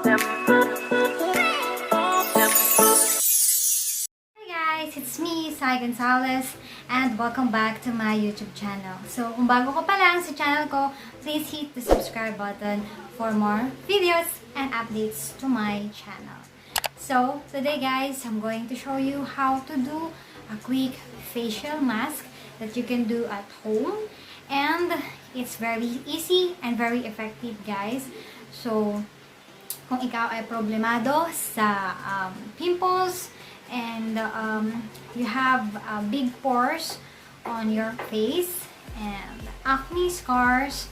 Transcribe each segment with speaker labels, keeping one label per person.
Speaker 1: Guys, it's me, Sai Gonzalez, and welcome back to my YouTube channel. So, kung bago ko pa lang sa channel ko, please hit the subscribe button for more videos and updates to my channel. So, today guys, I'm going to show you how to do a quick facial mask that you can do at home. And it's very easy and very effective, guys. So, kung ikaw ay problemado sa pimples and you have big pores on your face and acne scars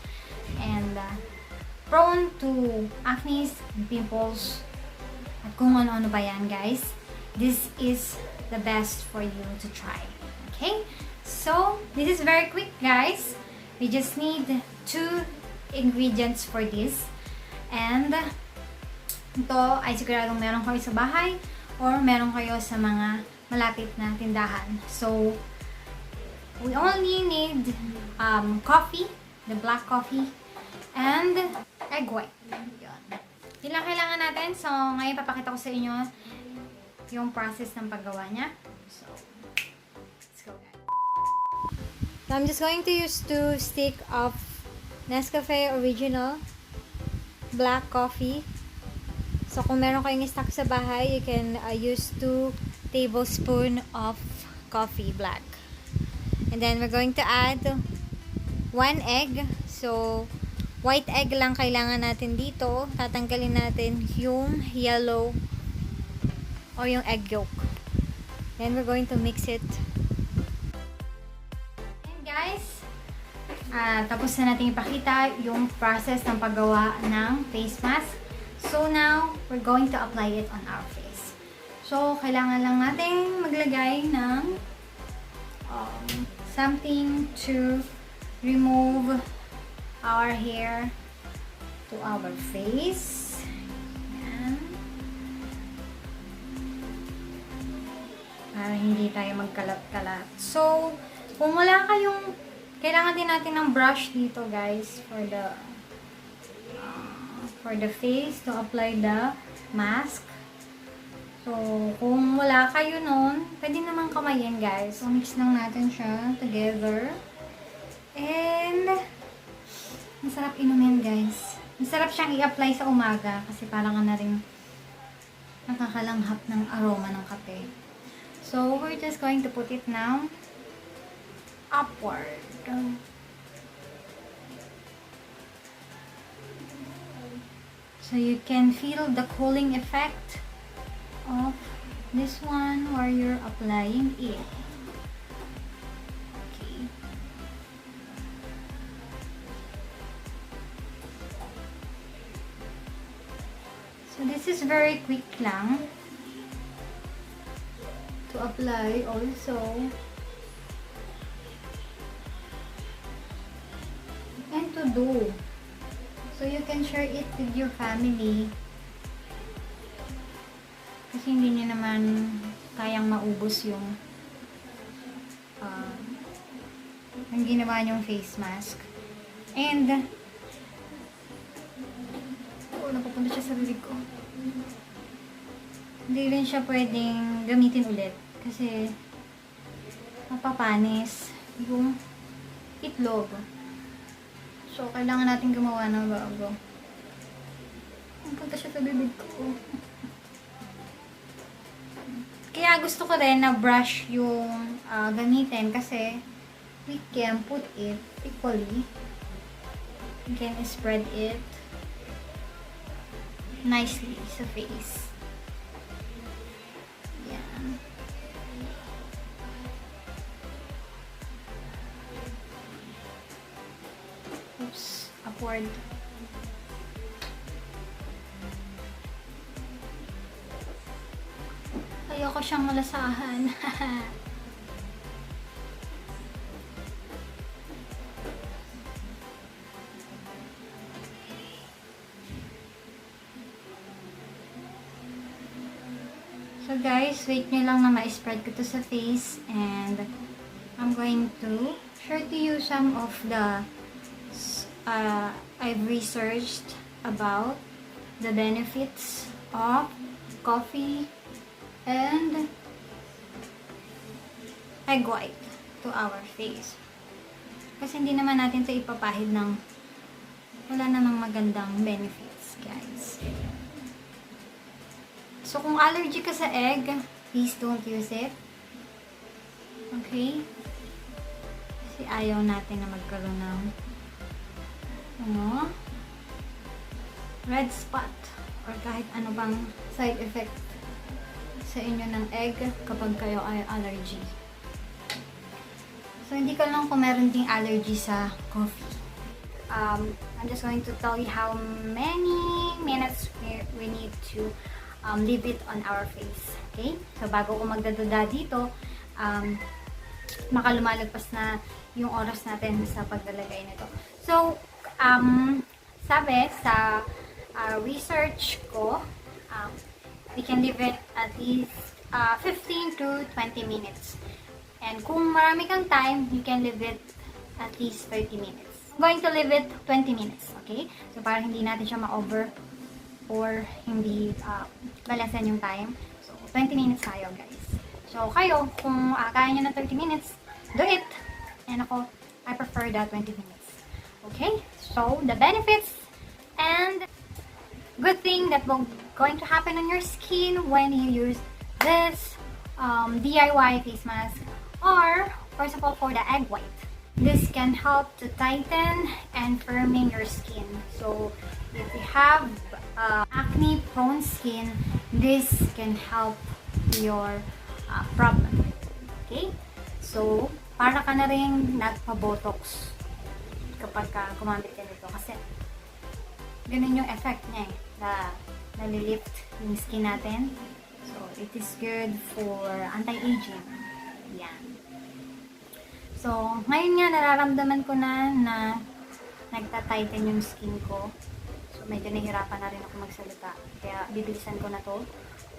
Speaker 1: and prone to acne, pimples, at kung ano-ano ba yan, guys, this is the best for you to try. Okay? So, this is very quick, guys. We just need 2 ingredients for this. And ito ay siguradong meron kayo sa bahay or meron kayo sa mga malapit na tindahan. So, we only need coffee, the black coffee, and egg white. Yun lang kailangan natin. So, ngayon papakita ko sa inyo yung process ng paggawa niya. So, let's go, guys. So, I'm just going to use 2 stick of Nescafe Original black coffee. So, kung meron kayong stock sa bahay, you can use 2 tablespoons of coffee black. And then, we're going to add 1 egg. So, white egg lang kailangan natin dito. Tatanggalin natin yung yellow or yung egg yolk. Then, we're going to mix it. And guys, tapos na natin ipakita yung process ng paggawa ng face mask. So, now, we're going to apply it on our face. So, kailangan lang natin maglagay ng something to remove our hair to our face. Ayan. Para hindi tayo magkalat-kalat. So, kung wala kayong, kailangan din natin ng brush dito, guys, for the face to apply the mask. So, kung wala kayo nun, pwede naman kamayin, guys. So, mix lang natin siya together. And, masarap inumin, guys. Masarap siyang i-apply sa umaga kasi parang na rin nakakalanghap ng aroma ng kape. So, we're just going to put it now upward. So you can feel the cooling effect of this one while you're applying it. Okay. So this is very quick lang to apply also. And to do. So, you can share it with your family. Kasi hindi niyo naman kayang maubos yung ginawa niyong face mask. And, napapunta siya sa bibig ko. Hindi rin siya pwedeng gamitin ulit. Kasi, mapapanis yung itlog. So, kailangan natin gumawa ng bago. Punta siya sa bibig ko. Kaya gusto ko rin na brush yung gamitin kasi we can put it equally. We can spread it nicely sa face. Yan. Oops, upward. Ayoko siyang malasahan. So guys, wait nyo lang na ma-spread ko to sa face and I'm going to share to you some of the I've researched about the benefits of coffee and egg white to our face. Kasi hindi naman natin ito ipapahid ng wala namang magandang benefits, guys. So, kung allergy ka sa egg, please don't use it. Okay? Kasi ayaw natin na magkaroon ng red spot or kahit ano bang side effect sa inyo ng egg kapag kayo ay allergy. So, hindi ko lang kung meron ding allergy sa coffee. I'm just going to tell you how many minutes we need to leave it on our face. Okay? So, bago ko magdadada dito, makalumalagpas na yung oras natin sa paglalagay nito. So, sabi sa research ko, we can leave it at least 15 to 20 minutes. And kung marami kang time, you can leave it at least 30 minutes. I'm going to leave it 20 minutes, okay? So, para hindi natin siya ma-over or hindi balasan yung time. So, 20 minutes tayo, guys. So, kayo, kung kaya nyo ng 30 minutes, do it. And ako, I prefer the 20 minutes. Okay? So, the benefits and good thing that will going to happen on your skin when you use this DIY face mask. Or, first of all, for the egg white. This can help to tighten and firming your skin. So, if you have acne-prone skin, this can help your problem. Okay? So, para ka na rin nagpa-botox kapag gumamit ka nito. Kasi, ganun yung effect niya eh. Nalilift yung skin natin. So, it is good for anti-aging. Yan. So, ngayon nga nararamdaman ko na nagta-tighten yung skin ko. So, medyo nahirapan na rin ako magsalita. Kaya, bibilisan ko na to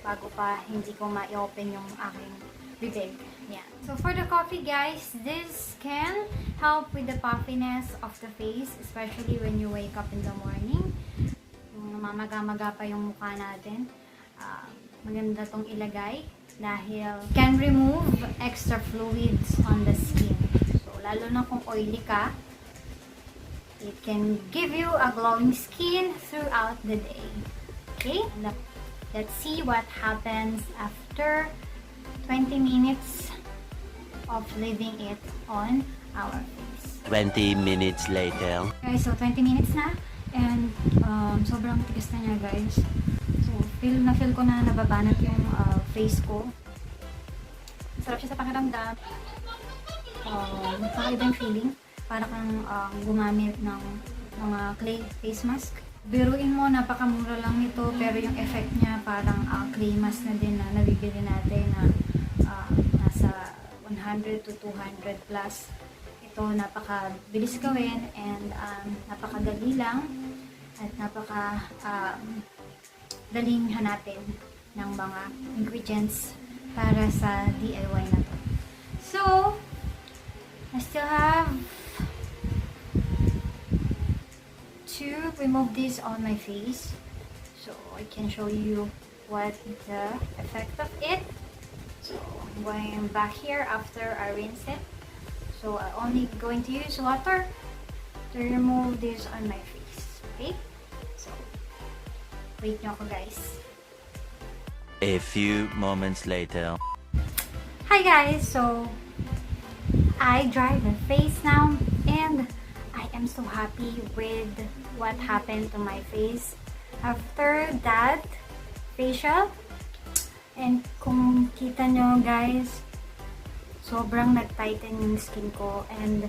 Speaker 1: bago pa hindi ko ma-open yung aking bibig. Yan. So, for the coffee, guys, this can help with the puffiness of the face, especially when you wake up in the morning. Yung mamaga-maga pa yung mukha natin. Maganda tong ilagay dahil can remove extra fluids on the skin. So, lalo na kung oily ka, it can give you a glowing skin throughout the day. Okay? Let's see what happens after 20 minutes of leaving it on our face.
Speaker 2: 20 minutes later.
Speaker 1: Okay, so 20 minutes na. And sobrang tigas na niya, guys. So, feel ko na nababanat yung face ko. Sarap siya sa pakiramdam. Kakaibang feeling. Para kang gumamit ng mga clay face mask. Biruin mo, napakamura lang nito. Pero yung effect niya parang clay mask na din na nabibili natin na nasa 100 to 200 plus. Ito napakabilis gawin and napakadali lang at daling hanapin ng mga ingredients para sa DIY na to. So, I still have to remove this on my face so I can show you what the effect of it. So, I'm going back here after I rinse it. So, I'm only going to use water to remove this on my face. Okay? So, wait nyo ako, guys.
Speaker 2: A few moments later.
Speaker 1: Hi, guys! So, I dried the face now and I am so happy with what happened to my face after that facial. And kung kita nyo, guys, sobrang nag-tighten yung skin ko and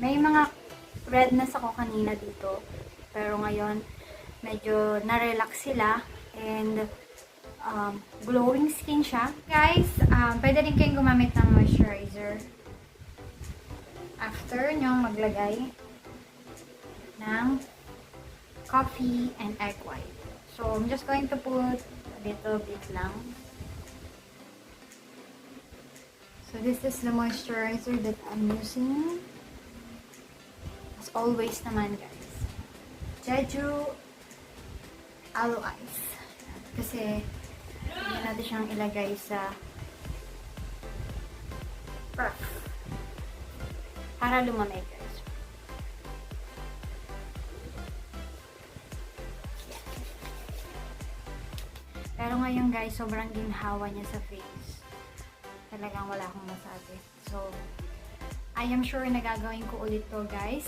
Speaker 1: may mga redness ako kanina dito pero ngayon medyo na-relax sila and glowing skin siya. Guys, pwede rin kayong gumamit ng moisturizer after nyong maglagay ng coffee and egg white. So, I'm just going to put a little bit lang. So, this is the moisturizer that I'm using. As always naman, guys. Jeju aloe ice. Kasi, hindi natin siyang ilagay sa ref. Para lumamig, guys. Pero ngayon, guys, sobrang ginhawa niya sa face. Talagang wala akong masabi. So, I am sure na gagawin ko ulit to, guys.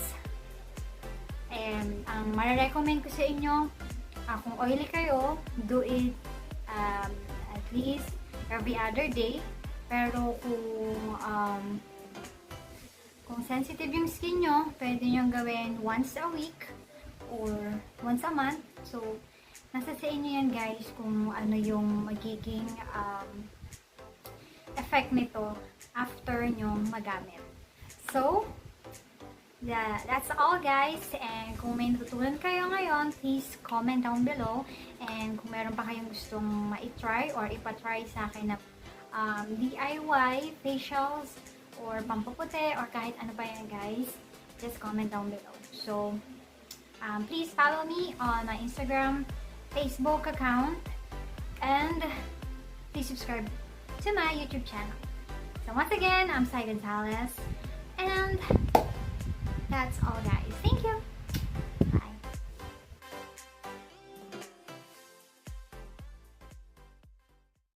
Speaker 1: And ang marirecommend ko sa inyo, kung oily kayo, do it at least every other day. Pero kung sensitive yung skin nyo, pwede nyo gawin once a week or once a month. So, nasa sa inyo yan, guys, kung ano yung magiging effect nito after nyo magamit. So, yeah, that's all, guys. And kung may natutunan kayo ngayon, please comment down below. And kung meron pa kayong gustong ma-try or ipatry sa akin na DIY facials or pampaputi or kahit ano pa yan, guys, just comment down below. So, please follow me on my Instagram, Facebook account, and please subscribe to my YouTube channel. So once again, I'm Sai Gonzalez, and that's all, guys.